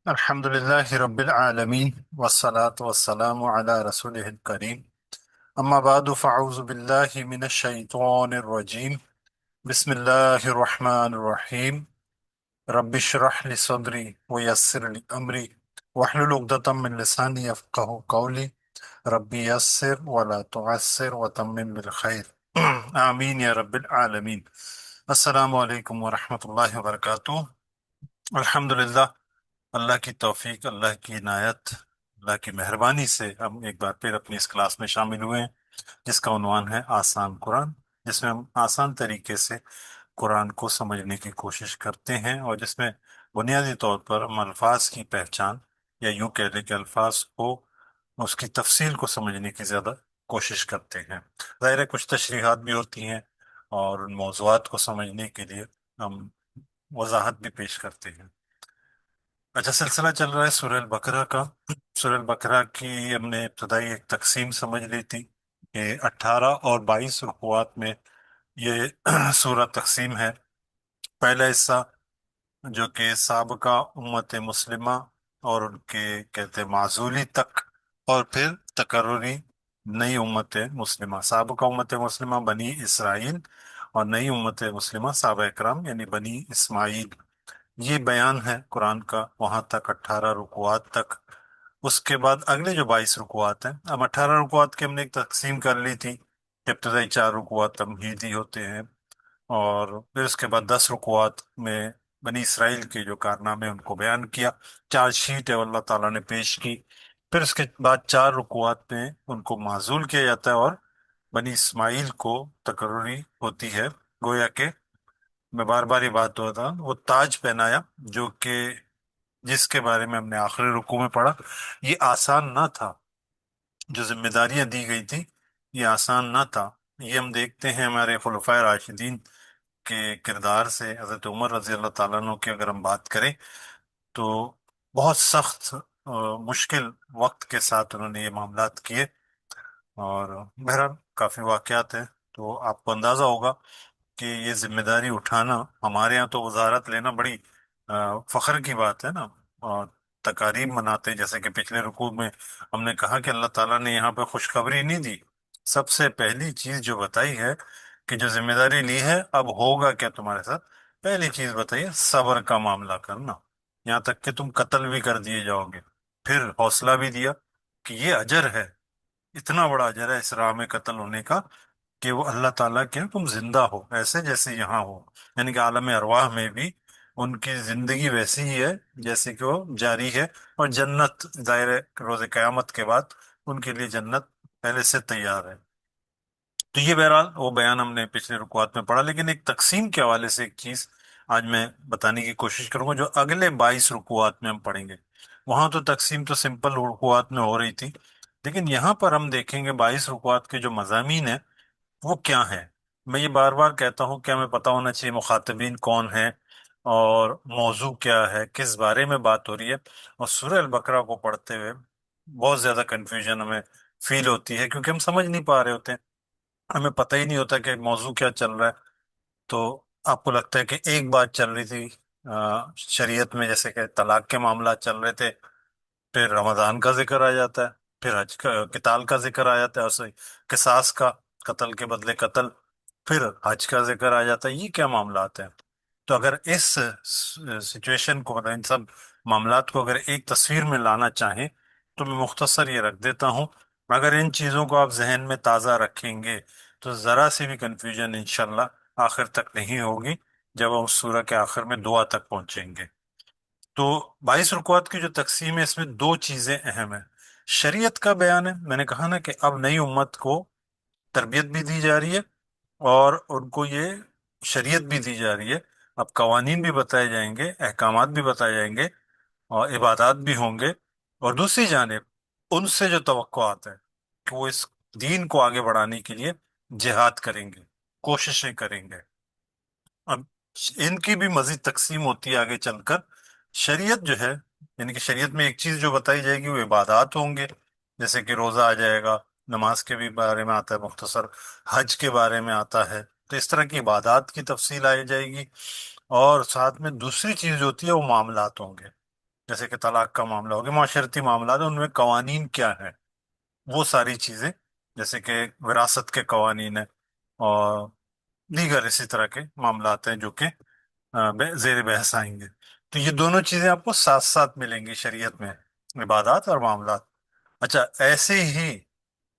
الحمد لله رب العالمين والصلاة والسلام على رسوله الكريم أما بعد فأعوذ بالله من الشيطان الرجيم بسم الله الرحمن الرحيم رب اشرح لي صدري ويسر لي أمري واحلل عقدة من لساني يفقه قولي ربي يسر ولا تعسر وتمم بالخير آمين يا رب العالمين. السلام علیکم ورحمۃ اللہ وبرکاتہ. الحمدللہ، اللہ کی توفیق، اللہ کی عنایت، اللہ کی مہربانی سے ہم ایک بار پھر اپنی اس کلاس میں شامل ہوئے ہیں جس کا عنوان ہے آسان قرآن، جس میں ہم آسان طریقے سے قرآن کو سمجھنے کی کوشش کرتے ہیں اور جس میں بنیادی طور پر ہم الفاظ کی پہچان یا یوں کہہ لیں کہ الفاظ کو اس کی تفصیل کو سمجھنے کی زیادہ کوشش کرتے ہیں. ظاہر ہے کچھ تشریحات بھی ہوتی ہیں اور ان موضوعات کو سمجھنے کے لیے ہم وضاحت بھی پیش کرتے ہیں. اچھا، سلسلہ چل رہا ہے سورہ البقرہ کا. سورہ البقرہ کی ہم نے ابتدائی ایک تقسیم سمجھ لی تھی کہ 18 اور 22 رکوعات میں یہ سورہ تقسیم ہے. پہلا حصہ جو کہ سابقہ امت مسلمہ اور ان کے کہتے معزولی تک، اور پھر تکرری نئی امت مسلمہ، سابقہ امت مسلمہ بنی اسرائیل اور نئی امت مسلمہ صحابہ اکرام یعنی بنی اسماعیل. یہ بیان ہے قرآن کا وہاں تک 18 رکوعات تک. اس کے بعد اگلے جو 22 رکوعات ہیں، اب 18 رکوعات کی ہم نے ایک تقسیم کر لی تھی کہ ابتدائی 4 رکوعات تمہیدی ہوتے ہیں اور پھر اس کے بعد 10 رکوعات میں بنی اسرائیل کے جو کارنامے ان کو بیان کیا، چارج شیٹ ہے اللہ تعالیٰ نے پیش کی. پھر اس کے بعد 4 رکوعات میں ان کو معزول کیا جاتا ہے اور بنی اسماعیل کو تکرری ہوتی ہے. گویا کہ میں بار بار یہ بات ہوتا وہ تاج پہنایا جو کہ جس کے بارے میں ہم نے آخری رکوع میں پڑھا. یہ آسان نہ تھا، جو ذمہ داریاں دی گئی تھی یہ آسان نہ تھا. یہ ہم دیکھتے ہیں ہمارے خلفائے راشدین کے کردار سے. حضرت عمر رضی اللہ تعالیٰ عنہ کی اگر ہم بات کریں تو بہت سخت مشکل وقت کے ساتھ انہوں نے یہ معاملات کیے، اور بہرحال کافی واقعات ہیں. تو آپ کو اندازہ ہوگا کہ یہ ذمہ داری اٹھانا ہمارے ہاں تو وزارت لینا بڑی فخر کی بات ہے نا. اور تقاریب مناتے ہیں، جیسے کہ پچھلے رکوع میں ہم نے کہا کہ اللہ تعالیٰ نے یہاں پہ خوشخبری نہیں دی. سب سے پہلی چیز جو بتائی ہے کہ جو ذمہ داری لی ہے اب ہوگا کیا تمہارے ساتھ، پہلی چیز بتائیے صبر کا معاملہ کرنا، یہاں تک کہ تم قتل بھی کر دیے جاؤ گے. پھر حوصلہ بھی دیا کہ یہ اجر ہے، اتنا بڑا اجر ہے اس راہ میں قتل ہونے کا کہ وہ اللہ تعالیٰ کے تم زندہ ہو ایسے جیسے یہاں ہو. یعنی کہ عالم ارواح میں بھی ان کی زندگی ویسی ہی ہے جیسے کہ وہ جاری ہے، اور جنت ظاہر ہے روز قیامت کے بعد ان کے لیے جنت پہلے سے تیار ہے. تو یہ بہرحال وہ بیان ہم نے پچھلے رکوعات میں پڑھا، لیکن ایک تقسیم کے حوالے سے ایک چیز آج میں بتانے کی کوشش کروں گا جو اگلے 22 رکوعات میں ہم پڑھیں گے. وہاں تو تقسیم تو سمپل رکوعات میں ہو رہی تھی، لیکن یہاں پر ہم دیکھیں گے 22 رکوعات کے جو مضامین ہیں وہ کیا ہے. میں یہ بار بار کہتا ہوں کہ ہمیں پتہ ہونا چاہیے مخاطبین کون ہیں اور موضوع کیا ہے، کس بارے میں بات ہو رہی ہے. اور سورہ البقرہ کو پڑھتے ہوئے بہت زیادہ کنفیوژن ہمیں فیل ہوتی ہے کیونکہ ہم سمجھ نہیں پا رہے ہوتے ہیں، ہمیں پتہ ہی نہیں ہوتا کہ موضوع کیا چل رہا ہے. تو آپ کو لگتا ہے کہ ایک بات چل رہی تھی شریعت میں، جیسے کہ طلاق کے معاملات چل رہے تھے، پھر رمضان کا ذکر آ جاتا ہے، پھر حج کا قتال کا ذکر آ جاتا ہے، اور قصاص کا، قتل کے بدلے قتل، پھر حج کا ذکر آ جاتا ہے. یہ کیا معاملات ہیں؟ تو اگر اس سچویشن کو، ان سب معاملات کو اگر ایک تصویر میں لانا چاہیں تو میں مختصر یہ رکھ دیتا ہوں. اگر ان چیزوں کو آپ ذہن میں تازہ رکھیں گے تو ذرا سی بھی کنفیوژن انشاءاللہ آخر تک نہیں ہوگی جب ہم اس سورہ کے آخر میں دعا تک پہنچیں گے. تو 22 رکوعات کی جو تقسیم ہے اس میں دو چیزیں اہم ہیں. شریعت کا بیان ہے، میں نے کہا نا کہ اب نئی امت کو تربیت بھی دی جا رہی ہے اور ان کو یہ شریعت بھی دی جا رہی ہے. اب قوانین بھی بتائے جائیں گے، احکامات بھی بتائے جائیں گے اور عبادات بھی ہوں گے. اور دوسری جانب ان سے جو توقعات ہے کہ وہ اس دین کو آگے بڑھانے کے لیے جہاد کریں گے، کوششیں کریں گے. اب ان کی بھی مزید تقسیم ہوتی ہے آگے چل کر. شریعت جو ہے، یعنی کہ شریعت میں ایک چیز جو بتائی جائے گی وہ عبادات ہوں گے، جیسے کہ روزہ آ جائے گا، نماز کے بھی بارے میں آتا ہے مختصر، حج کے بارے میں آتا ہے. تو اس طرح کی عبادات کی تفصیل آئی جائے گی، اور ساتھ میں دوسری چیز جو ہوتی ہے وہ معاملات ہوں گے. جیسے کہ طلاق کا معاملہ ہو گیا، معاشرتی معاملات ہیں، ان میں قوانین کیا ہے، وہ ساری چیزیں، جیسے کہ وراثت کے قوانین ہیں، اور دیگر اسی طرح کے معاملات ہیں جو کہ زیر بحث آئیں گے. تو یہ دونوں چیزیں آپ کو ساتھ ساتھ ملیں گی شریعت میں، عبادات اور معاملات. اچھا، ایسے ہی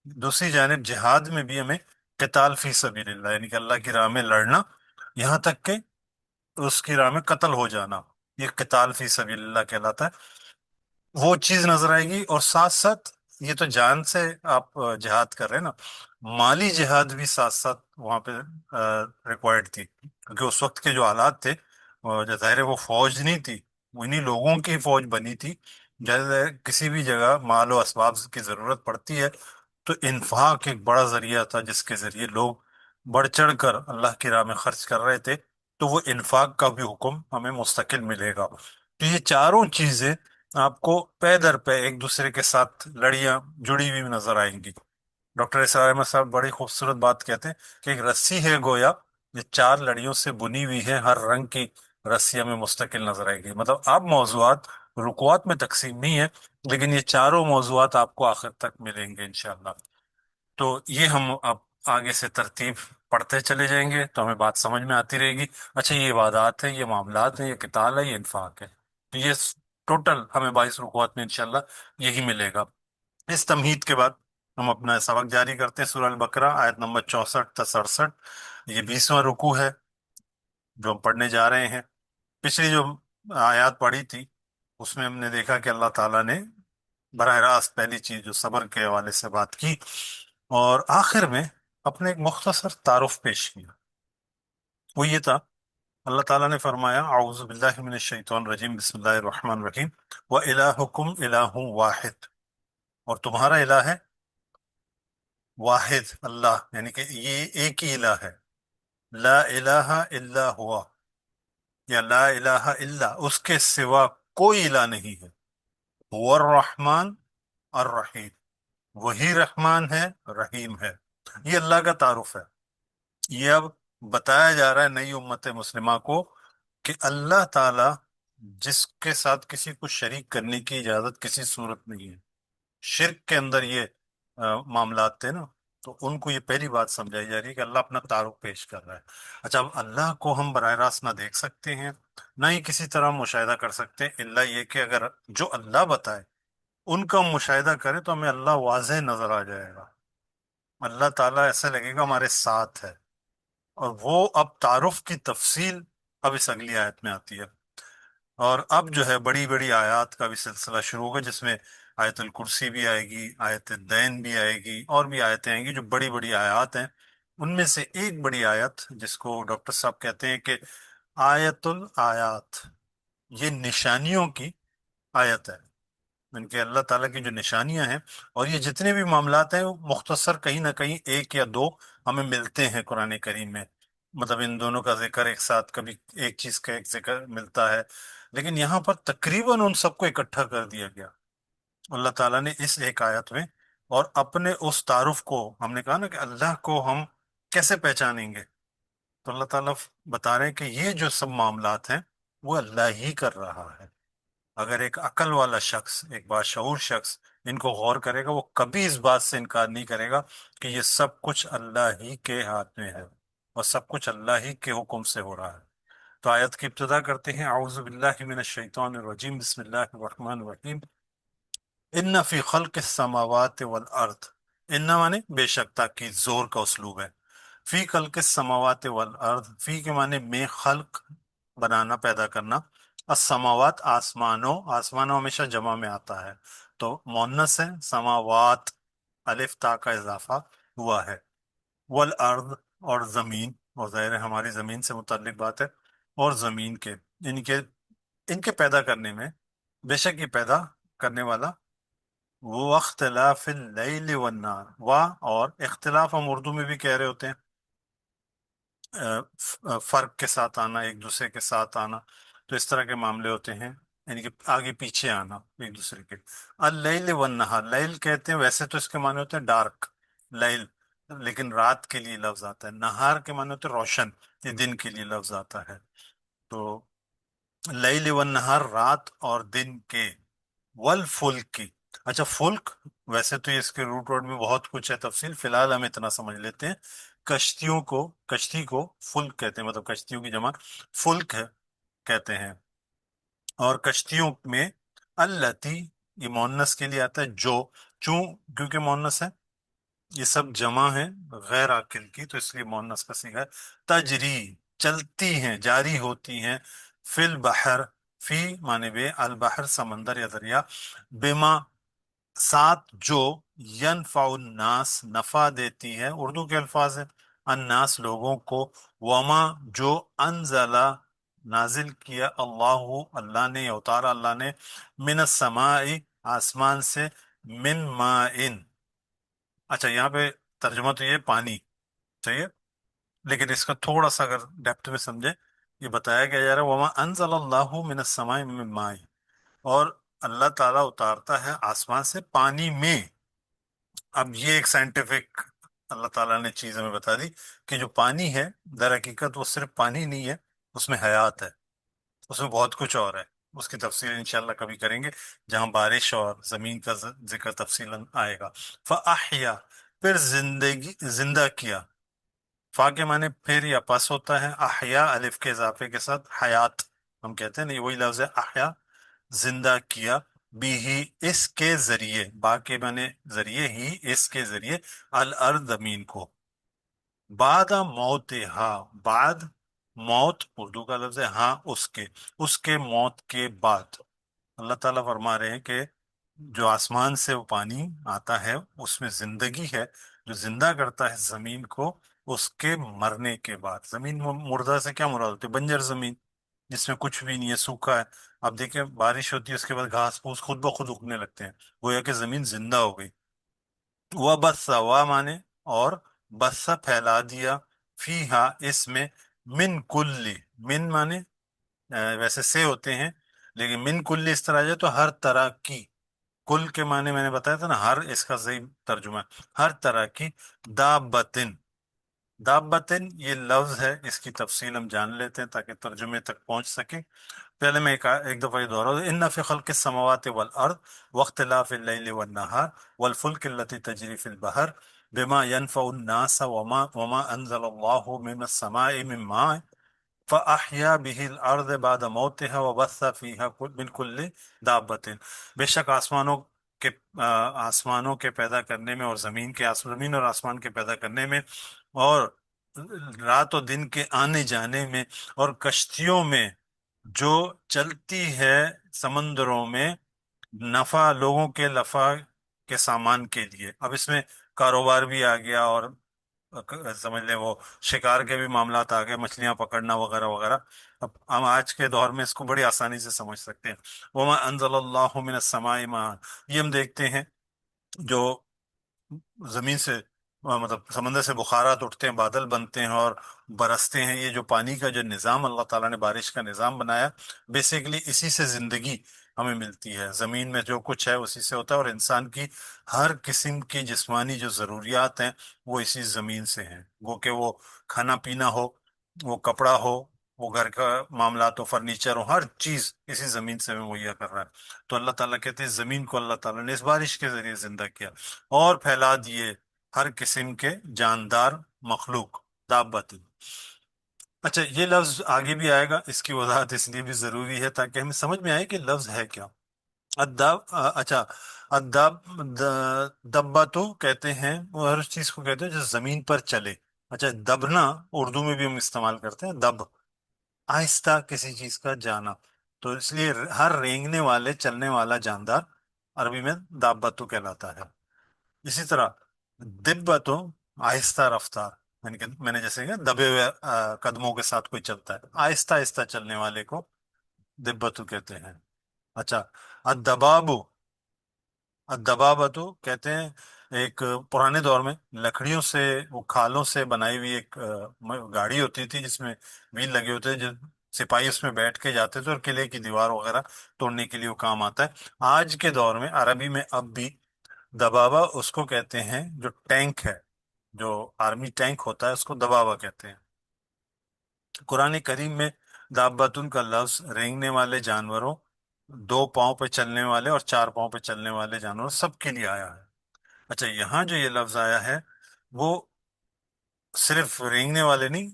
دوسری جانب جہاد میں بھی ہمیں قتال فی سبیل اللہ، یعنی کہ اللہ کی راہ میں لڑنا، یہاں تک کہ اس کی راہ میں قتل ہو جانا، یہ قتال فی سبیل اللہ کہلاتا ہے. وہ چیز نظر آئے گی، اور ساتھ ساتھ یہ تو جان سے آپ جہاد کر رہے ہیں نا، مالی جہاد بھی ساتھ ساتھ وہاں پہ ریکوائرڈ تھی، کیونکہ اس وقت کے جو حالات تھے، جو ظاہر ہے وہ فوج نہیں تھی، انہی لوگوں کی فوج بنی تھی. جیسے کسی بھی جگہ مال و اسباب کی ضرورت پڑتی ہے، تو انفاق ایک بڑا ذریعہ تھا جس کے ذریعے لوگ بڑھ چڑھ کر اللہ کی راہ میں خرچ کر رہے تھے. تو وہ انفاق کا بھی حکم ہمیں مستقل ملے گا. تو یہ چاروں چیزیں آپ کو پے در پہ ایک دوسرے کے ساتھ لڑیاں جڑی ہوئی نظر آئیں گی. ڈاکٹر اسرار احمد صاحب بڑی خوبصورت بات کہتے ہیں کہ ایک رسی ہے گویا، یہ چار لڑیوں سے بنی ہوئی ہے، ہر رنگ کی رسی ہمیں مستقل نظر آئے گی. مطلب آپ موضوعات رکوات میں تقسیم نہیں ہے، لیکن یہ چاروں موضوعات آپ کو آخر تک ملیں گے انشاءاللہ. تو یہ ہم اب آگے سے ترتیب پڑھتے چلے جائیں گے تو ہمیں بات سمجھ میں آتی رہے گی. اچھا، یہ عبادات ہیں، یہ معاملات ہیں، یہ قتال ہے، یہ انفاق ہے. تو یہ ٹوٹل ہمیں 22 رکوات میں انشاءاللہ یہی ملے گا. اس تمہید کے بعد ہم اپنا سبق جاری کرتے ہیں. سورہ البقرہ آیت نمبر 64 تا 67، یہ 20واں رکوع ہے جو ہم پڑھنے جا رہے ہیں. پچھلی جو آیات پڑھی تھی اس میں ہم نے دیکھا کہ اللہ تعالیٰ نے براہ راست پہلی چیز جو صبر کے حوالے سے بات کی، اور آخر میں اپنے ایک مختصر تعارف پیش کیا. وہ یہ تھا، اللہ تعالیٰ نے فرمایا اعوذ باللہ من الشیطان الرجیم بسم اللہ الرحمن الرحیم وَإِلَٰهُكُمْ إِلَٰهٌ واحد، اور تمہارا الہ ہے واحد اللہ، یعنی کہ یہ ایک ہی الہ ہے. لا الہ الا ہوا، یا لا الہ الا، اس کے سوا کوئی الہ نہیں ہے. هو الرحمن الرحیم، وہی رحمان ہے، رحیم ہے. یہ اللہ کا تعارف ہے. یہ اب بتایا جا رہا ہے نئی امت مسلمہ کو کہ اللہ تعالی جس کے ساتھ کسی کو شریک کرنے کی اجازت کسی صورت نہیں ہے. شرک کے اندر یہ معاملات تھے نا، تو ان کو یہ پہلی بات سمجھائی جا رہی ہے کہ اللہ اپنا تعارف پیش کر رہا ہے. اچھا، اب اللہ کو ہم براہ راست نہ دیکھ سکتے ہیں، نہ ہی کسی طرح مشاہدہ کر سکتے ہیں، الا یہ کہ اگر جو اللہ بتائے ان کا ہم مشاہدہ کریں تو ہمیں اللہ واضح نظر آ جائے گا. اللہ تعالیٰ ایسا لگے گا ہمارے ساتھ ہے. اور وہ اب تعارف کی تفصیل اب اس اگلی آیت میں آتی ہے. اور اب جو ہے بڑی بڑی آیات کا بھی سلسلہ شروع ہوگا، جس میں آیت الکرسی بھی آئے گی، آیت الدین بھی آئے گی، اور بھی آیتیں آئیں گی جو بڑی بڑی آیات ہیں. ان میں سے ایک بڑی آیت جس کو ڈاکٹر صاحب کہتے ہیں کہ آیت الآیات، یہ نشانیوں کی آیت ہے. ان کے اللہ تعالیٰ کی جو نشانیاں ہیں، اور یہ جتنے بھی معاملات ہیں وہ مختصر کہیں نہ کہیں ایک یا دو ہمیں ملتے ہیں قرآن کریم میں. مطلب ان دونوں کا ذکر ایک ساتھ، کبھی ایک چیز کا ایک ذکر ملتا ہے، لیکن یہاں پر تقریباً ان سب کو اکٹھا کر دیا گیا اللہ تعالیٰ نے اس ایک آیت میں. اور اپنے اس تعارف کو، ہم نے کہا نا کہ اللہ کو ہم کیسے پہچانیں گے، تو اللہ تعالیٰ بتا رہے ہیں کہ یہ جو سب معاملات ہیں وہ اللہ ہی کر رہا ہے. اگر ایک عقل والا شخص، ایک باشعور شخص ان کو غور کرے گا، وہ کبھی اس بات سے انکار نہیں کرے گا کہ یہ سب کچھ اللہ ہی کے ہاتھ میں ہے، اور سب کچھ اللہ ہی کے حکم سے ہو رہا ہے. تو آیت کی ابتدا کرتے ہیں اعوذ باللہ من الشیطان الرجیم بسم اللہ الرحمن الرحیم. ان فی خلق السماوات والارض، ان مانے بے شک، تاکید زور کا اسلوب ہے. فی خلق السماوات والارض، فی کے معنی میں، خلق بنانا، پیدا کرنا. السماوات آسمانوں، آسمانوں ہمیشہ جمع میں آتا ہے تو مؤنث ہے. سماوات، الف تا کا اضافہ ہوا ہے. والارض، اور زمین، اور ظاہر ہے ہماری زمین سے متعلق بات ہے. اور زمین کے، یعنی کہ ان کے پیدا کرنے میں، بے شک یہ پیدا کرنے والا. وہ اختلاف اللیل والنہار، اور اختلاف ہم اردو میں بھی کہہ رہے ہوتے ہیں، فرق کے ساتھ آنا، ایک دوسرے کے ساتھ آنا. تو اس طرح کے معاملے ہوتے ہیں، یعنی کہ آگے پیچھے آنا ایک دوسرے کے. اللیل والنہار، لیل کہتے ہیں، ویسے تو اس کے معنی ہوتے ہیں ڈارک، لیل، لیکن رات کے لیے لفظ آتا ہے. نہار کے معنی ہوتے ہیں روشن، یہ دن کے لیے لفظ آتا ہے. تو لیل ون نہار، رات اور دن کے، والفلک کی۔ اچھا فلک، ویسے تو اس کے روٹ ورڈ میں بہت کچھ ہے تفصیل، فی الحال ہم اتنا سمجھ لیتے ہیں۔ کشتیوں کو، کشتی کو فلک کہتے ہیں، مطلب کشتیوں کی جمع فلک ہے کہتے ہیں۔ اور کشتیوں میں التی، یہ مونس کے لیے آتا ہے جو، چوں کیونکہ مونس ہے، یہ سب جمع ہے غیر عاقل کی، تو اس لیے مونس کا صیغہ ہے۔ تجری، چلتی ہیں، جاری ہوتی ہیں، فی البحر، فی معنی بے، البحر سمندر یا دریا، بما ساتھ جو، ینفع الناس نفع دیتی ہے، اردو کے الفاظ ہیں، الناس لوگوں کو، وما جو، انزلہ نازل کیا، اللہ اللہ نے یا اتارا اللہ نے، من السماء آسمان سے، من مائن، اچھا یہاں پہ ترجمہ تو یہ پانی چاہیے، لیکن اس کا تھوڑا سا اگر ڈیپتھ میں سمجھے، یہ بتایا گیا جا رہا ہے وما انزل اللہ من السماء من ماء، اور اللہ تعالیٰ اتارتا ہے آسمان سے پانی میں۔ اب یہ ایک سائنٹیفک اللہ تعالیٰ نے چیز ہمیں بتا دی کہ جو پانی ہے در حقیقت وہ صرف پانی نہیں ہے، اس میں حیات ہے، اس میں بہت کچھ اور ہے، اس کی تفصیل انشاءاللہ کبھی کریں گے جہاں بارش اور زمین کا ذکر تفصیل آئے گا۔ فَأَحْيَا، پھر زندگی، زندہ کیا، فا کے معنی پھر یا پس ہوتا ہے، احیا الف کے اضافے کے ساتھ حیات ہم کہتے ہیں نا، یہ وہی لفظ ہے احیا، زندہ کیا، بھی ہی اس کے ذریعے، با کے معنی ذریعے ہی، اس کے ذریعے، الارض زمین کو، بعد موتہا، بعد موت اردو کا لفظ ہے، ہاں اس کے موت کے بعد، اللہ تعالیٰ فرما رہے ہیں کہ جو آسمان سے وہ پانی آتا ہے اس میں زندگی ہے، جو زندہ کرتا ہے زمین کو اس کے مرنے کے بعد۔ زمین مردہ سے کیا مراد ہوتی ہے؟ بنجر زمین جس میں کچھ بھی نہیں ہے، سوکھا ہے۔ اب دیکھیں بارش ہوتی ہے اس کے بعد گھاس پھوس خود بخود اگنے لگتے ہیں، گویا کہ زمین زندہ ہو گئی۔ وہ بسا، وا مانے اور، بسا پھیلا دیا، فیہا اس میں، من کلی، من مانے ویسے سے ہوتے ہیں لیکن من کلی اس طرح آ جائے تو ہر طرح کی، کل کے معنی میں نے بتایا تھا نا، ہر اس کا صحیح ترجمہ ہے ہر طرح کی، دابتن، دابتن یہ لفظ ہے، اس کی تفصیل ہم جان لیتے ہیں تاکہ ترجمے تک پہنچ سکیں۔ پہلے میں ایک دفعہ یہ دوہرا دوں، ان فی خلق السماوات والارض واختلاف اللیل والنہار والفلک التي تجری فی البحر بما ينفع الناس وما انزل اللہ من السماء من ماء فَأَحْيَا بِهِ الْأَرْضَ بَعْدَ مَوْتِهَا وَبَثَّ فِيهَا مِنْ كُلِّ دَابَّةٍ، بے شک کے آسمانوں کے پیدا کرنے میں اور زمین اور آسمان کے پیدا کرنے میں اور رات و دن کے آنے جانے میں اور کشتیوں میں جو چلتی ہے سمندروں میں، نفع لوگوں کے لفع کے سامان کے لیے۔ اب اس میں کاروبار بھی آ گیا اور سمجھ لیں وہ شکار کے بھی معاملات آ گئے، مچھلیاں پکڑنا وغیرہ وغیرہ۔ اب ہم آج کے دور میں اس کو بڑی آسانی سے سمجھ سکتے ہیں۔ وما انزل اللہ من السماء ماء، یہ ہم دیکھتے ہیں جو زمین سے مطلب سمندر سے بخارات اٹھتے ہیں، بادل بنتے ہیں اور برستے ہیں، یہ جو پانی کا جو نظام اللہ تعالیٰ نے بارش کا نظام بنایا، بیسیکلی اسی سے زندگی ہمیں ملتی ہے، زمین میں جو کچھ ہے اسی سے ہوتا ہے، اور انسان کی ہر قسم کی جسمانی جو ضروریات ہیں وہ اسی زمین سے ہیں، وہ کہ وہ کھانا پینا ہو، وہ کپڑا ہو، وہ گھر کا معاملات ہو، فرنیچر ہو، ہر چیز اسی زمین سے ہمیں مہیا کر رہا ہے۔ تو اللہ تعالیٰ کہتے ہیں زمین کو اللہ تعالیٰ نے اس بارش کے ذریعے زندہ کیا اور پھیلا دیے ہر قسم کے جاندار مخلوق، دابت۔ اچھا یہ لفظ آگے بھی آئے گا، اس کی وضاحت اس لیے بھی ضروری ہے تاکہ ہمیں سمجھ میں آئے کہ لفظ ہے کیا۔ ادب، اچھا، ادب، دباتو کہتے ہیں وہ ہر اس چیز کو کہتے ہیں جو زمین پر چلے۔ اچھا دبنا اردو میں بھی ہم استعمال کرتے ہیں، دب آہستہ کسی چیز کا جانا، تو اس لیے ہر رینگنے والے چلنے والا جاندار عربی میں دابتو کہلاتا ہے۔ اسی طرح دبتو آہستہ رفتار، یعنی کہ میں نے جیسے کہ دبے ہوئے قدموں کے ساتھ کوئی چلتا ہے، آہستہ آہستہ چلنے والے کو دبتو کہتے ہیں۔ اچھا الدبابو، الدبابتو کہتے ہیں ایک پرانے دور میں لکڑیوں سے، وہ کھالوں سے بنائی ہوئی ایک گاڑی ہوتی تھی جس میں ویل لگے ہوتے تھے، جو سپاہی اس میں بیٹھ کے جاتے تھے اور قلعے کی دیوار وغیرہ توڑنے کے لیے وہ کام آتا ہے۔ آج کے دور میں عربی میں اب بھی دبابہ اس کو کہتے ہیں جو ٹینک ہے، جو آرمی ٹینک ہوتا ہے اس کو دبابہ کہتے ہیں۔ قرآن کریم میں دابتن کا لفظ رینگنے والے جانوروں، دو پاؤں پہ چلنے والے اور چار پاؤں پہ چلنے والے جانوروں سب کے لیے آیا ہے۔ اچھا، یہاں جو یہ لفظ آیا ہے وہ صرف رینگنے والے نہیں،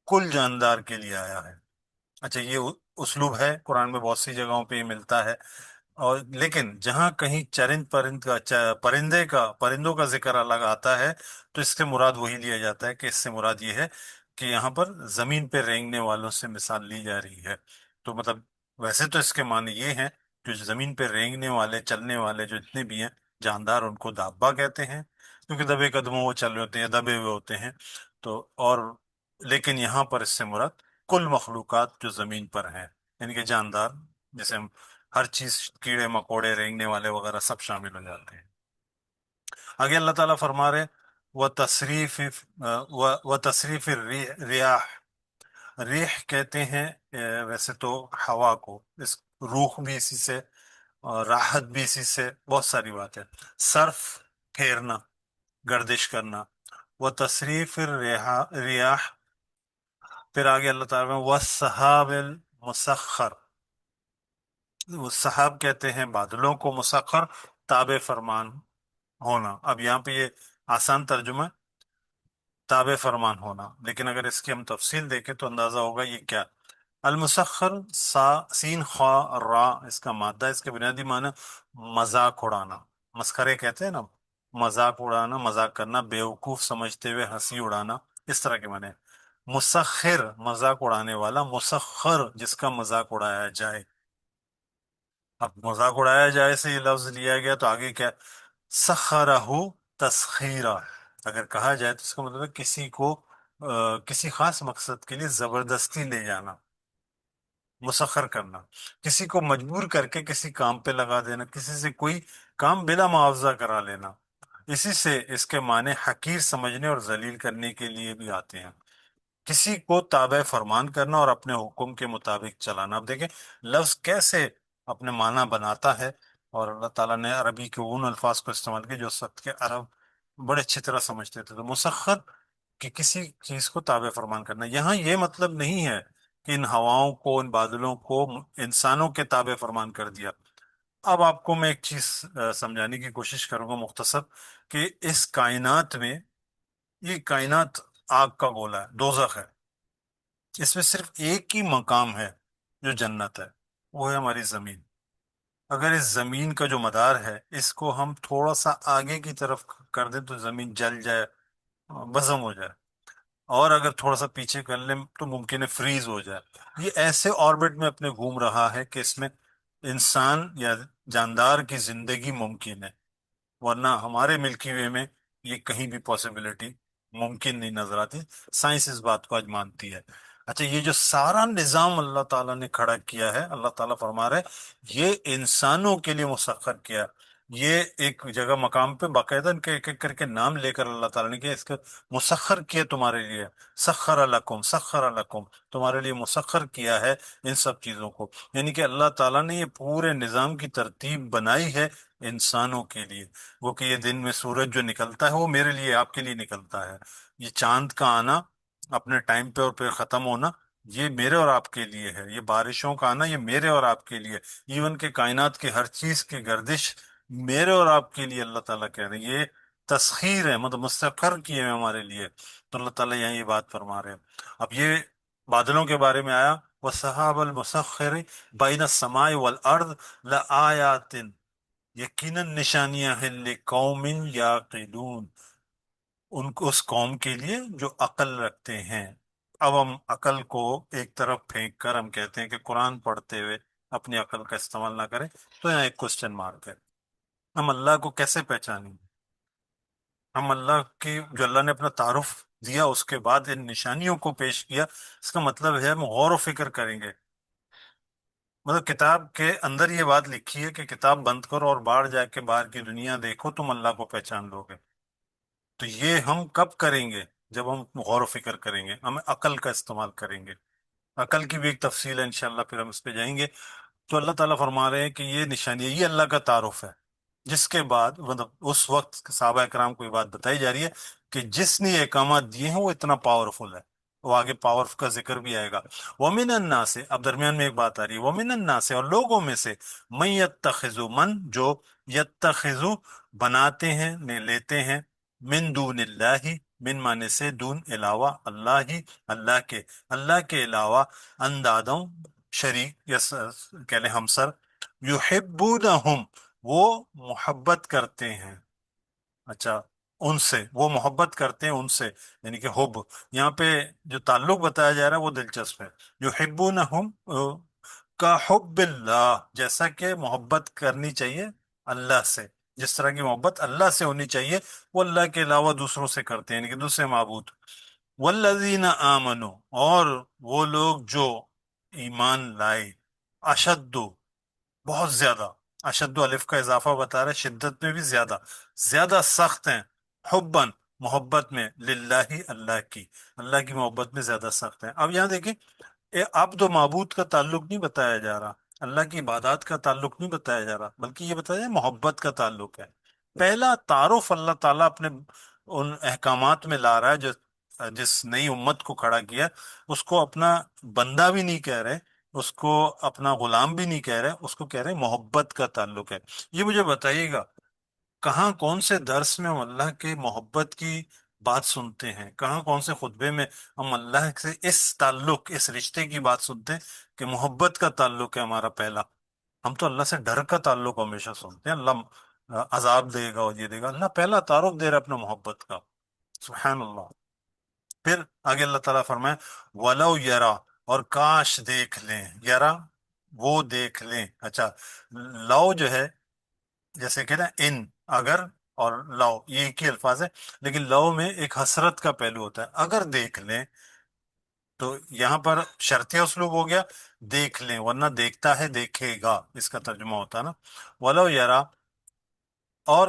کل جاندار کے لیے آیا ہے۔ اچھا، یہ اسلوب ہے قرآن میں، بہت سی جگہوں پہ یہ ملتا ہے۔ اور لیکن جہاں کہیں چرند پرند کا پرندوں کا ذکر الگ آتا ہے، تو اس سے مراد وہی لیا جاتا ہے کہ اس سے مراد یہ ہے کہ یہاں پر زمین پہ رینگنے والوں سے مثال لی جا رہی ہے۔ تو مطلب ویسے تو اس کے معنی یہ ہیں، جو زمین پہ رینگنے والے چلنے والے جو اتنے بھی ہیں جاندار، ان کو دابا کہتے ہیں، کیونکہ دبے قدموں وہ چل رہے ہوتے ہیں، دبے ہوئے ہوتے ہیں۔ تو اور لیکن یہاں پر اس سے مراد کل مخلوقات جو زمین پر ہیں، یعنی کہ جاندار، جیسے ہم ہر چیز، کیڑے مکوڑے رینگنے والے وغیرہ سب شامل ہو جاتے ہیں۔ آگے اللہ تعالیٰ فرما رہے و تصریف ریاح، ریح کہتے ہیں ویسے تو ہوا کو، اس روح بھی اسی سے، اور راحت بھی اسی سے، بہت ساری بات ہے۔ صرف پھیرنا، گردش کرنا، وہ تصریف ریاح، پھر آگے اللہ تعالیٰ میں والسحاب المسخر، وہ سحاب کہتے ہیں بادلوں کو، مسخر تابع فرمان ہونا۔ اب یہاں پہ یہ آسان ترجمہ ہے، تابع فرمان ہونا، لیکن اگر اس کی ہم تفصیل دیکھیں تو اندازہ ہوگا یہ کیا۔ المسخر، سین خا را اس کا مادہ، اس کے بنیادی معنی مذاق اڑانا، مسخرے کہتے ہیں نا، مذاق اڑانا، مذاق کرنا، بیوقوف سمجھتے ہوئے ہنسی اڑانا، اس طرح کے معنی۔ مسخر مذاق اڑانے والا، مسخر جس کا مذاق اڑایا جائے۔ اب مذاق اڑایا جائے سے یہ لفظ لیا گیا تو آگے کیا؟ سخرہ تسخیرہ، اگر کہا جائے تو اس کا مطلب ہے کسی کو کسی خاص مقصد کے لیے زبردستی لے جانا، مسخر کرنا، کسی کو مجبور کر کے کسی کام پہ لگا دینا، کسی سے کوئی کام بلا معاوضہ کرا لینا۔ اسی سے اس کے معنی حقیر سمجھنے اور ذلیل کرنے کے لیے بھی آتے ہیں، کسی کو تابع فرمان کرنا اور اپنے حکم کے مطابق چلانا۔ اب دیکھیں لفظ کیسے اپنے معنی بناتا ہے، اور اللہ تعالیٰ نے عربی کے ان الفاظ کو استعمال کیا جو اس وقت کے عرب بڑے اچھی طرح سمجھتے تھے۔ تو مسخر کہ کسی چیز کو تابع فرمان کرنا، یہاں یہ مطلب نہیں ہے کہ ان ہواؤں کو، ان بادلوں کو انسانوں کے تابع فرمان کر دیا۔ اب آپ کو میں ایک چیز سمجھانے کی کوشش کروں گا مختصر، کہ اس کائنات میں، یہ کائنات آگ کا گولا ہے، دوزخ ہے، اس میں صرف ایک ہی مقام ہے جو جنت ہے، وہ ہے ہماری زمین۔ اگر اس زمین کا جو مدار ہے اس کو ہم تھوڑا سا آگے کی طرف کر دیں تو زمین جل جائے، بزم ہو جائے، اور اگر تھوڑا سا پیچھے کر لیں تو ممکن ہے فریز ہو جائے۔ یہ ایسے آربٹ میں اپنے گھوم رہا ہے کہ اس میں انسان یا جاندار کی زندگی ممکن ہے، ورنہ ہمارے ملکی وے میں یہ کہیں بھی پاسبلٹی ممکن نہیں نظر آتی۔ سائنس اس بات کو آج مانتی ہے۔ اچھا، یہ جو سارا نظام اللہ تعالیٰ نے کھڑا کیا ہے، اللہ تعالیٰ فرما رہے ہیں یہ انسانوں کے لیے مسخر کیا۔ یہ ایک جگہ مقام پہ باقاعدہ ان کے ایک ایک کر کے نام لے کر اللہ تعالیٰ نے کہ اس کا مسخر کیا تمہارے لیے، سخر لکم، سخر لکم، تمہارے لیے مسخر کیا ہے ان سب چیزوں کو۔ یعنی کہ اللہ تعالیٰ نے یہ پورے نظام کی ترتیب بنائی ہے انسانوں کے لیے۔ وہ کہ یہ دن میں سورج جو نکلتا ہے وہ میرے لیے، آپ کے لیے نکلتا ہے، یہ چاند کا آنا اپنے ٹائم پہ اور پھر ختم ہونا یہ میرے اور آپ کے لیے ہے، یہ بارشوں کا آنا یہ میرے اور آپ کے لیے، ایون کہ کائنات کی ہر چیز کی گردش میرے اور آپ کے لیے اللہ تعالیٰ کہہ رہے ہیں، یہ تسخیر ہے، مطلب مستقر کیے ہیں ہمارے لیے۔ تو اللہ تعالیٰ یہاں یہ بات فرما رہے ہیں۔ اب یہ بادلوں کے بارے میں آیا وَالسَّحَابَ الْمُسَخِّرِ بَيْنَ السَّمَاءِ وَالْأَرْضِ لَآيَاتٍ، یقیناً نشانیاں ہیں لِقَوْمٍ یَعْقِلُونَ، ان کو، اس قوم کے لیے جو عقل رکھتے ہیں۔ اب ہم عقل کو ایک طرف پھینک کر ہم کہتے ہیں کہ قرآن پڑھتے ہوئے اپنی عقل کا استعمال نہ کریں، تو یہاں ایک کوشچن مارک ہے، ہم اللہ کو کیسے پہچانیں گے؟ ہم اللہ کی، جو اللہ نے اپنا تعارف دیا اس کے بعد ان نشانیوں کو پیش کیا، اس کا مطلب ہے ہم غور و فکر کریں گے۔ مطلب کتاب کے اندر یہ بات لکھی ہے کہ کتاب بند کرو اور باہر جا کے باہر کی دنیا دیکھو، تم اللہ کو پہچان لو گے۔ تو یہ ہم کب کریں گے؟ جب ہم غور و فکر کریں گے، ہم عقل کا استعمال کریں گے۔ عقل کی بھی ایک تفصیل ہے انشاءاللہ، پھر ہم اس پہ جائیں گے۔ تو اللہ تعالیٰ فرما رہے ہیں کہ یہ نشانی ہے، یہ اللہ کا تعارف ہے۔ جس کے بعد مطلب اس وقت صحابہ کرام کو یہ بات بتائی جا رہی ہے کہ جس نے یہ احکامات دیے ہیں وہ اتنا پاورفل ہے، وہ آگے پاور کا ذکر بھی آئے گا. وَمِنَ النَّاسِ، اب درمیان میں ایک بات آ رہی ہے، وَمِنَ النَّاسِ، اور لوگوں میں سے، مَن يَتَّخِذُ، من جو، یتخذ بناتے ہیں، نے لیتے ہیں، من دون اللہ، من مانے سے دون، علاوہ، اللہ ہی، اللہ کے علاوہ، اندادوں، شریک، یا کہہ لیں ہمسر، یحبونہم، وہ محبت کرتے ہیں. اچھا، ان سے وہ محبت کرتے ہیں، ان سے، یعنی کہ حب، یہاں پہ جو تعلق بتایا جا رہا ہے وہ دلچسپ ہے. یحبونہم کا حب اللہ، جیسا کہ محبت کرنی چاہیے اللہ سے، جس طرح کی محبت اللہ سے ہونی چاہیے وہ اللہ کے علاوہ دوسروں سے کرتے ہیں، یعنی کہ دوسرے معبود. والذین آمنوا، اور وہ لوگ جو ایمان لائے، اشد، بہت زیادہ، اشد الف کا اضافہ بتا رہا ہے، شدت میں بھی زیادہ، زیادہ سخت ہیں، حبن، محبت میں، للہ، اللہ کی، اللہ کی محبت میں زیادہ سخت ہیں. اب یہاں دیکھیں، عبد و معبود کا تعلق نہیں بتایا جا رہا، اللہ کی عبادات کا تعلق نہیں بتایا جا رہا، بلکہ یہ بتایا جا رہا ہے محبت کا تعلق ہے. پہلا تعارف اللہ تعالیٰ اپنے ان احکامات میں لا رہا ہے، جس نئی امت کو کھڑا کیا، اس کو اپنا بندہ بھی نہیں کہہ رہے، اس کو اپنا غلام بھی نہیں کہہ رہے، اس کو کہہ رہے محبت کا تعلق ہے. یہ مجھے بتائیے گا، کہاں کون سے درس میں ہم اللہ کے محبت کی بات سنتے ہیں؟ کہاں کون سے خطبے میں ہم اللہ سے اس تعلق، اس رشتے کی بات سنتے ہیں کہ محبت کا تعلق ہے ہمارا پہلا؟ ہم تو اللہ سے ڈر کا تعلق ہمیشہ سنتے ہیں، اللہ عذاب دے گا اور یہ دے گا. اللہ پہلا تعارف دے رہا ہے اپنا محبت کا. سبحان اللہ. پھر آگے اللہ تعالیٰ فرمائے، وَلَوْ یرا، اور کاش دیکھ لیں، یرا وہ دیکھ لیں. اچھا، لو جو ہے، جیسے کہ نا ان، اگر، اور لو، یہ ایک ہی الفاظ ہے، لیکن لو میں ایک حسرت کا پہلو ہوتا ہے. اگر دیکھ لیں، تو یہاں پر شرطیہ اسلوب ہو گیا، دیکھ لیں، ورنہ دیکھتا ہے، دیکھے گا، اس کا ترجمہ ہوتا ہے نا. ولو یرا، اور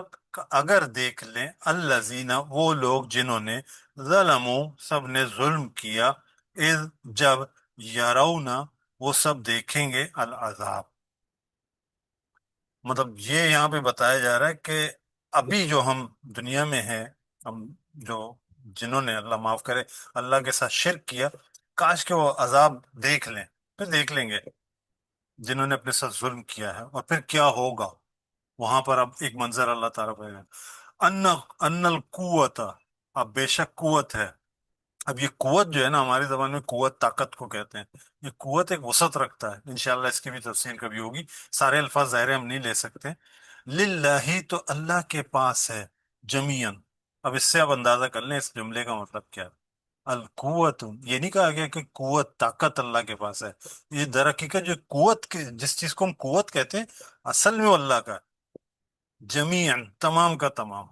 اگر دیکھ لیں، الذین، وہ لوگ جنہوں نے، ظلموا، سب نے ظلم کیا، اذ، جب، یرون، وہ سب دیکھیں گے، العذاب. مطلب یہ یہاں پہ بتایا جا رہا ہے کہ ابھی جو ہم دنیا میں ہیں، ہم جو، جنہوں نے، اللہ معاف کرے، اللہ کے ساتھ شرک کیا، کاش کہ وہ عذاب دیکھ لیں. پھر دیکھ لیں گے جنہوں نے اپنے ساتھ ظلم کیا ہے، اور پھر کیا ہوگا وہاں پر. اب ایک منظر اللہ تعالیٰ پہ، ان القوت، اب بے شک قوت ہے. اب یہ قوت جو ہے نا، ہماری زبان میں قوت طاقت کو کہتے ہیں، یہ قوت ایک وسعت رکھتا ہے. انشاءاللہ اس کی بھی تفصیل کبھی ہوگی، سارے الفاظ ظاہر ہے ہم نہیں لے سکتے. للہ، تو اللہ کے پاس ہے، جمیعاً. اب اس سے آپ اندازہ کر لیں اس جملے کا مطلب کیا ہے. القوت، یہ نہیں کہا گیا کہ قوت طاقت اللہ کے پاس ہے. یہ در حقیقت جو قوت جس چیز کو ہم قوت کہتے ہیں، اصل میں وہ اللہ کا ہے، جمیعاً، تمام کا تمام.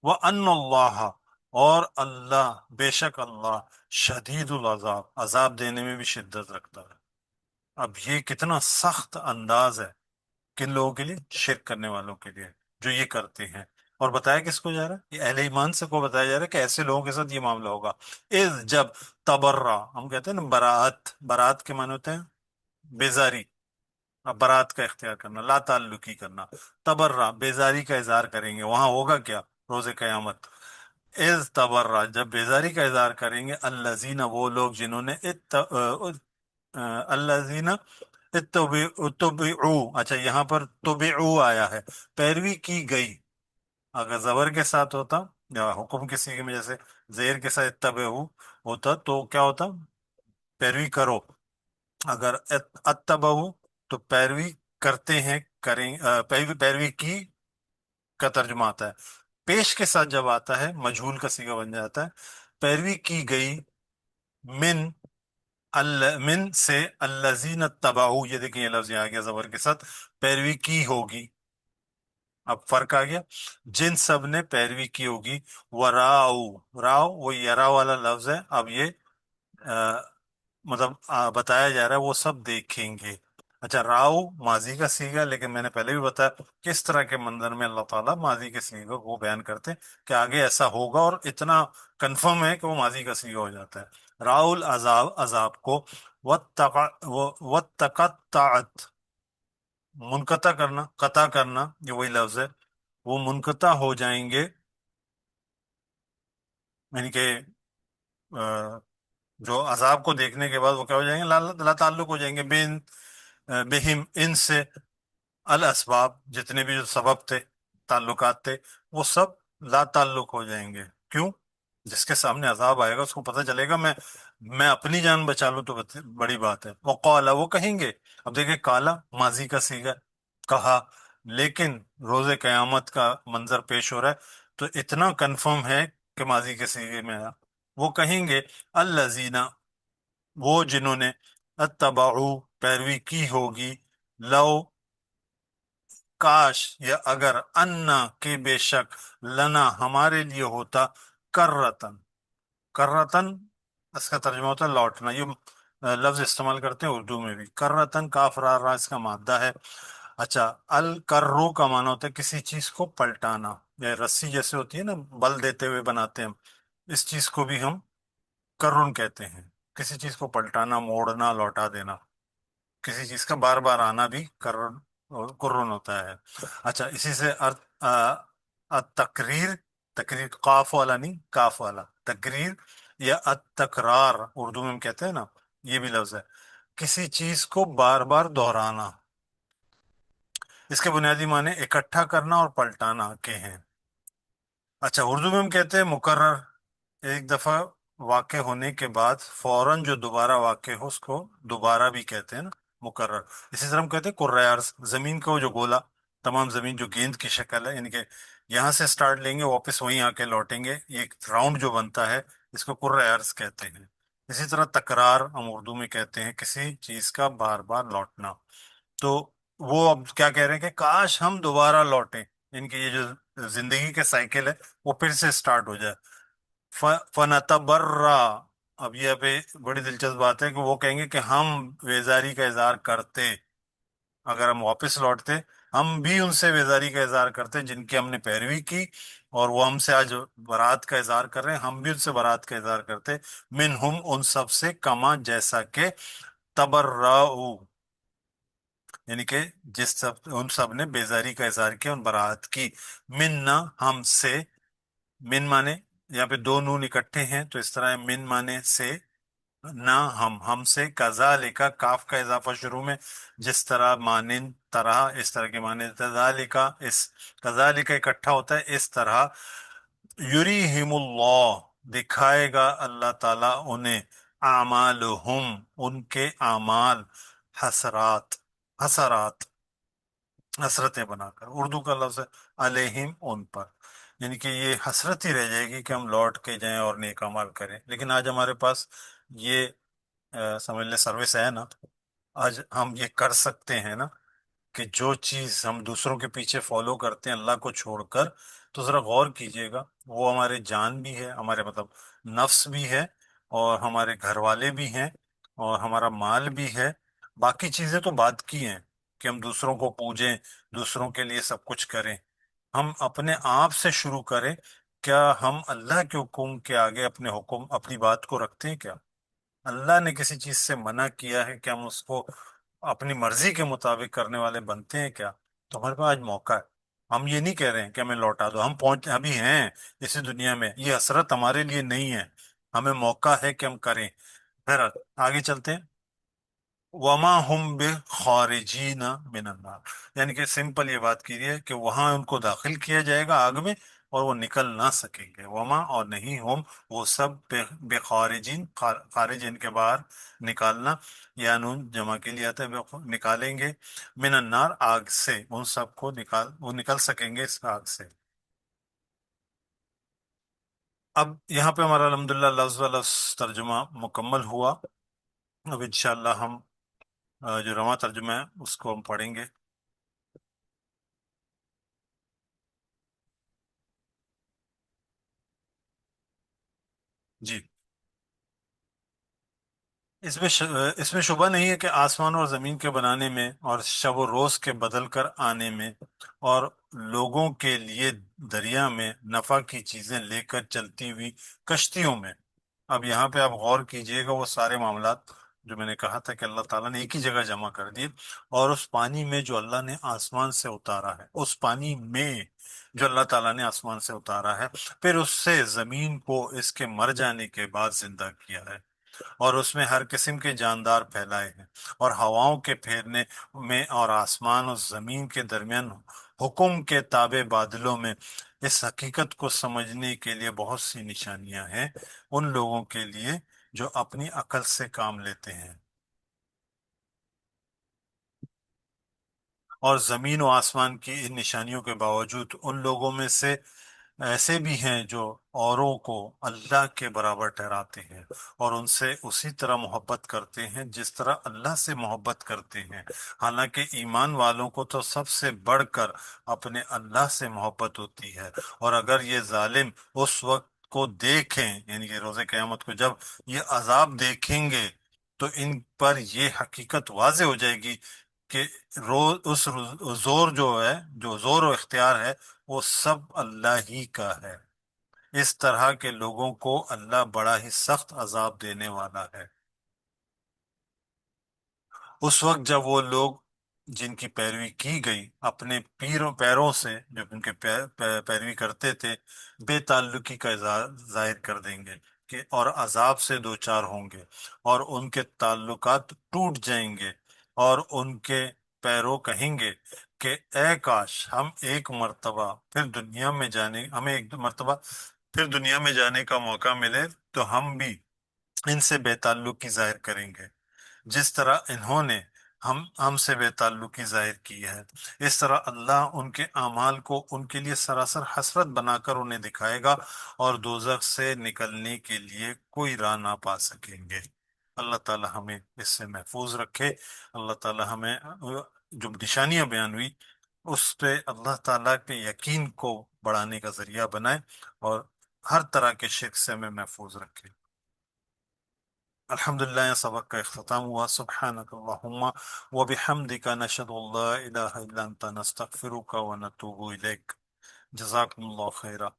وَأَنَّ اللَّهَ، اور اللہ، بے شک اللہ، شدید العذاب، عذاب دینے میں بھی شدت رکھتا ہے. اب یہ کتنا سخت انداز ہے کن لوگوں کے لیے؟ شرک کرنے والوں کے لیے، جو یہ کرتے ہیں. اور بتایا کس کو جا رہا ہے؟ یہ اہل ایمان سے کو بتایا جا رہا ہے کہ ایسے لوگوں کے ساتھ یہ معاملہ ہوگا. اذ، جب، تبرہ، ہم کہتے ہیں نا براءت، براءت کے معنی ہوتے ہیں بیزاری، اب برات کا اختیار کرنا، لا تعلقی کرنا. تبرہ، بیزاری کا اظہار کریں گے، وہاں ہوگا کیا؟ روز قیامت. از، تبرہ، جب بیزاری کا اظہار کریں گے، الذین، وہ لوگ جنہوں نے، الذین اتبعوا، اچھا یہاں پر تبعوا آیا ہے، پیروی کی گئی. اگر زبر کے ساتھ ہوتا، یا حکم کے صیغے میں جیسے زیر کے ساتھ اتبعوا ہوتا تو کیا ہوتا؟ پیروی کرو. اگر اتبعوا تو پیروی کرتے ہیں، کریں، پیروی کی کا ترجمہ آتا ہے. پیش کے ساتھ جب آتا ہے مجہول کا صیغہ بن جاتا ہے. پیروی کی گئی، من، من سے، الذین اتبعوا، یہ دیکھیں یہ لفظ یہاں آ گیا زبر کے ساتھ، پیروی کی ہوگی. اب فرق آ گیا، جن سب نے پیروی کی ہوگی. وراؤ، راؤ وہ یرا والا لفظ ہے. اب یہ مطلب بتایا جا رہا ہے وہ سب دیکھیں گے. اچھا، راؤ ماضی کا صیغہ، لیکن میں نے پہلے بھی بتایا کس طرح کے منظر میں اللہ تعالیٰ ماضی کے صیغے کو بیان کرتے ہیں کہ آگے ایسا ہوگا، اور اتنا کنفرم ہے کہ وہ ماضی کا صیغہ ہو جاتا ہے. راؤ العذاب، عذاب کو. وَتَقَطَّعَتْ، منقطع کرنا، قطع کرنا، یہ وہی لفظ ہے. وہ منقطع ہو جائیں گے، یعنی کہ جو عذاب کو دیکھنے کے بعد وہ کیا ہو جائیں گے؟ لا لا تعلق ہو جائیں گے بہم ان سے، الاسباب جتنے بھی جو سبب تھے، تعلقات تھے، وہ سب لا تعلق ہو جائیں گے۔ کیوں؟ جس کے سامنے عذاب آئے گا اس کو پتہ چلے گا میں اپنی جان بچا لوں تو بڑی بات ہے۔ وقالا، وہ کہیں گے۔ اب دیکھیں، کالا ماضی کا صیغہ، کہا، لیکن روز قیامت کا منظر پیش ہو رہا ہے تو اتنا کنفرم ہے کہ ماضی کے صیغے میں آیا۔ وہ کہیں گے الذین، وہ جنہوں نے اتبعوا، پیروی کی ہوگی، لو، کاش یا اگر، انا، کہ بے شک، لنا، ہمارے لیے ہوتا، کرتن، کرتن اس کا ترجمہ ہوتا ہے لوٹنا۔ یہ لفظ استعمال کرتے ہیں اردو میں بھی، کرتن، کاف را را اس کا مادہ ہے۔ اچھا، الکرو کا معنی ہوتا ہے کسی چیز کو پلٹانا، یا رسی جیسے ہوتی ہے نا، بل دیتے ہوئے بناتے ہیں ہم، اس چیز کو بھی ہم کرن کہتے ہیں، کسی چیز کو پلٹانا، موڑنا، لوٹا دینا، کسی چیز کا بار بار آنا بھی کرن، کرن ہوتا ہے۔ اچھا، اسی سے تقریر، تقریر قاف والا نہیں، کاف والا، تقریر یا تکرار اردو میں ہم کہتے ہیں نا، یہ بھی لفظ ہے، کسی چیز کو بار بار دہرانا۔ اس کے بنیادی معنی اکٹھا کرنا اور پلٹانا کے ہیں۔ اچھا، اردو میں ہم کہتے ہیں مکرر، ایک دفعہ واقع ہونے کے بعد فوراً جو دوبارہ واقع ہو اس کو دوبارہ بھی کہتے ہیں نا، مکرر۔ اسی طرح ہم کہتے ہیں کرۂ ارض، زمین کو جو گولا، تمام زمین جو گیند کی شکل ہے، یعنی کہ یہاں سے سٹارٹ لیں گے واپس وہیں آ کے لوٹیں گے، یہ ایک راؤنڈ جو بنتا ہے اس کو کرۂ ارض کہتے ہیں۔ اسی طرح تکرار ہم اردو میں کہتے ہیں کسی چیز کا بار بار لوٹنا۔ تو وہ اب کیا کہہ رہے ہیں کہ کاش ہم دوبارہ لوٹیں، ان کی یہ جو زندگی کے سائیکل ہے وہ پھر سے سٹارٹ ہو جائے۔ فنتبرا، اب یہ پہ بڑی دلچسپ بات ہے کہ وہ کہیں گے کہ ہم بیزاری کا اظہار کرتے، اگر ہم واپس لوٹتے ہم بھی ان سے بیزاری کا اظہار کرتے جن کی ہم نے پیروی کی، اور وہ ہم سے آج برات کا اظہار کر رہے ہیں، ہم بھی ان سے برات کا اظہار کرتے، منہم، ان سب سے، کما، جیسا کہ، تبرؤ، یعنی کہ جس سب ان سب نے بیزاری کا اظہار کیا، ان برات کی، مننا، ہم سے، من مانے یہاں پہ دو نون اکٹھے ہیں تو اس طرح ہے، من مانے سے، نہ، ہم سے، کذالک، کاف کا اضافہ شروع میں، جس طرح، مانند، طرح، اس طرح کے معنی، کذالک، اس، کذالک اکٹھا ہوتا ہے اس طرح، یریہم اللہ، دکھائے گا اللہ تعالیٰ انہیں، اعمالہم، ان کے اعمال، حسرات، حسرات، حسرتیں بنا کر، اردو کا لفظ ہے علیہم، ان پر، یعنی کہ یہ حسرت ہی رہ جائے گی کہ ہم لوٹ کے جائیں اور نیک عمل کریں، لیکن آج ہمارے پاس یہ سمجھ لیں سروس ہے نا، آج ہم یہ کر سکتے ہیں نا، کہ جو چیز ہم دوسروں کے پیچھے فالو کرتے ہیں اللہ کو چھوڑ کر، تو ذرا غور کیجئے گا، وہ ہمارے جان بھی ہے، ہمارے مطلب نفس بھی ہے، اور ہمارے گھر والے بھی ہیں، اور ہمارا مال بھی ہے، باقی چیزیں تو بات کی ہیں کہ ہم دوسروں کو پوجیں، دوسروں کے لیے سب کچھ کریں، ہم اپنے آپ سے شروع کریں۔ کیا ہم اللہ کے حکم کے آگے اپنے حکم، اپنی بات کو رکھتے ہیں کیا؟ اللہ نے کسی چیز سے منع کیا ہے کہ ہم اس کو اپنی مرضی کے مطابق کرنے والے بنتے ہیں کیا؟ تو ہمارے پاس آج موقع ہے، ہم یہ نہیں کہہ رہے ہیں کہ ہمیں لوٹا دو، ہم پہنچ ابھی ہیں اسی دنیا میں، یہ حسرت ہمارے لیے نہیں ہے، ہمیں موقع ہے کہ ہم کریں۔ پھر آگے چلتے ہیں، وما ہم بخارجین من النار، یعنی کہ سمپل یہ بات کی ہے کہ وہاں ان کو داخل کیا جائے گا آگ میں، اور وہ نکل نہ سکیں گے، وما، اور نہیں، ہم، وہ سب، بخارجین، خارج ان کے باہر، نکالنا، یا نون جمع کے لیے آتا ہے، نکالیں گے، من النار، آگ سے، ان سب کو وہ نکل سکیں گے اس آگ سے۔ اب یہاں پہ ہمارا الحمدللہ لفظ و لفظ ترجمہ مکمل ہوا۔ اب انشاءاللہ ہم جو رواں ترجمہ ہے اس کو ہم پڑھیں گے۔ جی، اس میں شبہ نہیں ہے کہ آسمان اور زمین کے بنانے میں، اور شب و روز کے بدل کر آنے میں، اور لوگوں کے لیے دریا میں نفع کی چیزیں لے کر چلتی ہوئی کشتیوں میں۔ اب یہاں پہ آپ غور کیجئے گا، وہ سارے معاملات جو میں نے کہا تھا کہ اللہ تعالیٰ نے ایک ہی جگہ جمع کر دیے، اور اس پانی میں جو اللہ نے آسمان سے اتارا ہے، اس پانی میں جو اللہ تعالیٰ نے آسمان سے اتارا ہے، پھر اس سے زمین کو اس کے مر جانے کے بعد زندہ کیا ہے، اور اس میں ہر قسم کے جاندار پھیلائے ہیں، اور ہواؤں کے پھیرنے میں اور آسمان اور زمین کے درمیان حکم کے تابع بادلوں میں اس حقیقت کو سمجھنے کے لیے بہت سی نشانیاں ہیں ان لوگوں کے لیے جو اپنی عقل سے کام لیتے ہیں۔ اور زمین و آسمان کی ان نشانیوں کے باوجود ان لوگوں میں سے ایسے بھی ہیں جو اوروں کو اللہ کے برابر ٹھہراتے ہیں اور ان سے اسی طرح محبت کرتے ہیں جس طرح اللہ سے محبت کرتے ہیں، حالانکہ ایمان والوں کو تو سب سے بڑھ کر اپنے اللہ سے محبت ہوتی ہے۔ اور اگر یہ ظالم اس وقت کو دیکھیں، یعنی کہ روز قیامت کو جب یہ عذاب دیکھیں گے، تو ان پر یہ حقیقت واضح ہو جائے گی کہ زور جو ہے، جو زور و اختیار ہے، وہ سب اللہ ہی کا ہے۔ اس طرح کے لوگوں کو اللہ بڑا ہی سخت عذاب دینے والا ہے۔ اس وقت جب وہ لوگ جن کی پیروی کی گئی اپنے پیروں سے، جو ان کے پیروی کرتے تھے، بے تعلقی کا ظاہر کر دیں گے کہ اور عذاب سے دوچار ہوں گے، اور ان کے تعلقات ٹوٹ جائیں گے، اور ان کے پیروں کہیں گے کہ اے کاش ہمیں ایک مرتبہ پھر دنیا میں جانے کا موقع ملے تو ہم بھی ان سے بے تعلقی ظاہر کریں گے، جس طرح انہوں نے ہم سے بے تعلقی ظاہر کی ہے۔ اس طرح اللہ ان کے اعمال کو ان کے لیے سراسر حسرت بنا کر انہیں دکھائے گا، اور دوزخ سے نکلنے کے لیے کوئی راہ نہ پا سکیں گے۔ اللہ تعالی ہمیں اس سے محفوظ رکھے۔ اللہ تعالی ہمیں جو نشانیاں بیان ہوئی اس پہ اللہ تعالیٰ کے یقین کو بڑھانے کا ذریعہ بنائے، اور ہر طرح کے شرک سے ہمیں محفوظ رکھے۔ الحمدللہ، یہ سبق کا اختتام ہوا۔ سبحانک اللہم وبحمدک، نشہد ان لا الہ الا انت، نستغفرک ونتوب الیک۔ جزاکم اللہ خیرہ۔